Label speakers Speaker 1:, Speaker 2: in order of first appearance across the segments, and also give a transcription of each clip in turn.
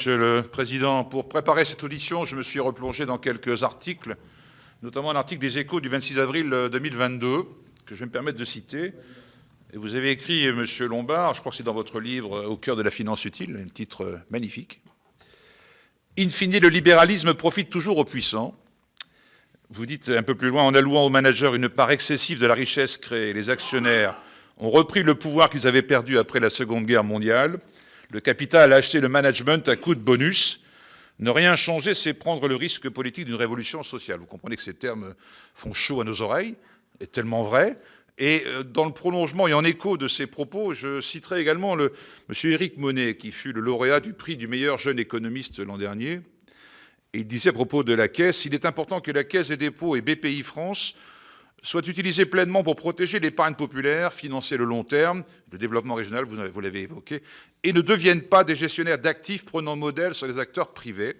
Speaker 1: Monsieur le Président, pour préparer cette audition, je me suis replongé dans quelques articles, notamment un article des Échos du 26 avril 2022, que je vais me permettre de citer. Et vous avez écrit, Monsieur Lombard, je crois que c'est dans votre livre « Au cœur de la finance utile », un titre magnifique. « In fine, le libéralisme profite toujours aux puissants. » Vous dites un peu plus loin, en allouant aux managers une part excessive de la richesse créée, les actionnaires ont repris le pouvoir qu'ils avaient perdu après la Seconde Guerre mondiale. Le capital a acheté le management à coup de bonus. Ne rien changer, c'est prendre le risque politique d'une révolution sociale. Vous comprenez que ces termes font chaud à nos oreilles, est tellement vrai. Et dans le prolongement et en écho de ces propos, je citerai également M. Éric Monet, qui fut le lauréat du prix du meilleur jeune économiste l'an dernier. Et il disait à propos de la Caisse, « Il est important que la Caisse des dépôts et BPI France soient utilisées pleinement pour protéger l'épargne populaire, financer le long terme, le développement régional, vous l'avez évoqué, et ne deviennent pas des gestionnaires d'actifs prenant modèle sur les acteurs privés.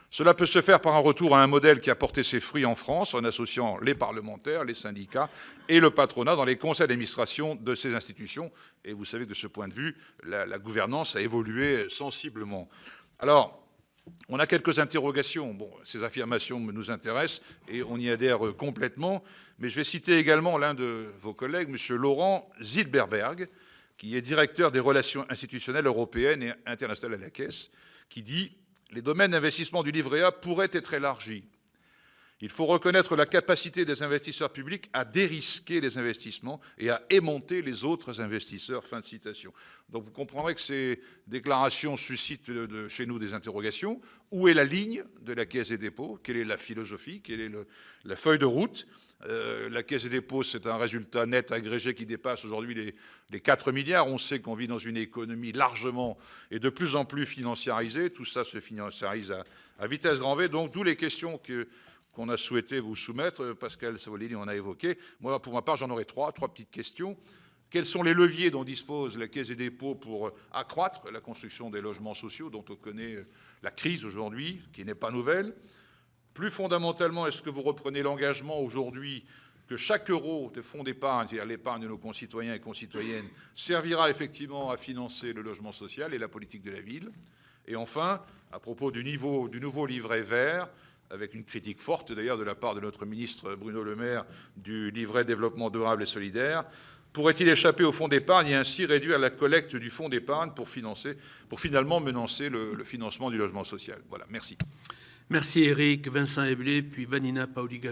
Speaker 1: Cela peut se faire par un retour à un modèle qui a porté ses fruits en France en associant les parlementaires, les syndicats et le patronat dans les conseils d'administration de ces institutions. Et vous savez que de ce point de vue, la gouvernance a évolué sensiblement. Alors, on a quelques interrogations. Bon, ces affirmations nous intéressent et on y adhère complètement. Mais je vais citer également l'un de vos collègues, M. Laurent Zilberberg, qui est directeur des relations institutionnelles européennes et internationales à la Caisse, qui dit « Les domaines d'investissement du livret A pourraient être élargis. Il faut reconnaître la capacité des investisseurs publics à dérisquer les investissements et à aimanter les autres investisseurs. » Fin de citation. Donc vous comprendrez que ces déclarations suscitent chez nous des interrogations. Où est la ligne de la Caisse des dépôts? Quelle est la philosophie? Quelle est la feuille de route? La Caisse des dépôts, c'est un résultat net agrégé qui dépasse aujourd'hui les 4 milliards. On sait qu'on vit dans une économie largement et de plus en plus financiarisée. Tout ça se financiarise à vitesse grand V. Donc d'où les questions qu'on a souhaité vous soumettre. Pascal Savoldelli en a évoqué. Moi, pour ma part, j'en aurais trois petites questions. Quels sont les leviers dont dispose la Caisse des dépôts pour accroître la construction des logements sociaux, dont on connaît la crise aujourd'hui, qui n'est pas nouvelle? Plus fondamentalement, est-ce que vous reprenez l'engagement aujourd'hui que chaque euro de fonds d'épargne, c'est-à-dire l'épargne de nos concitoyens et concitoyennes, servira effectivement à financer le logement social et la politique de la ville? Et enfin, à propos du nouveau livret vert, avec une critique forte d'ailleurs de la part de notre ministre Bruno Le Maire du livret développement durable et solidaire, pourrait-il échapper au fonds d'épargne et ainsi réduire la collecte du fonds d'épargne pour finalement menacer le financement du logement social? Voilà, merci.
Speaker 2: Merci Eric, Vincent Eblé, puis Vanina Paoli-Gagin.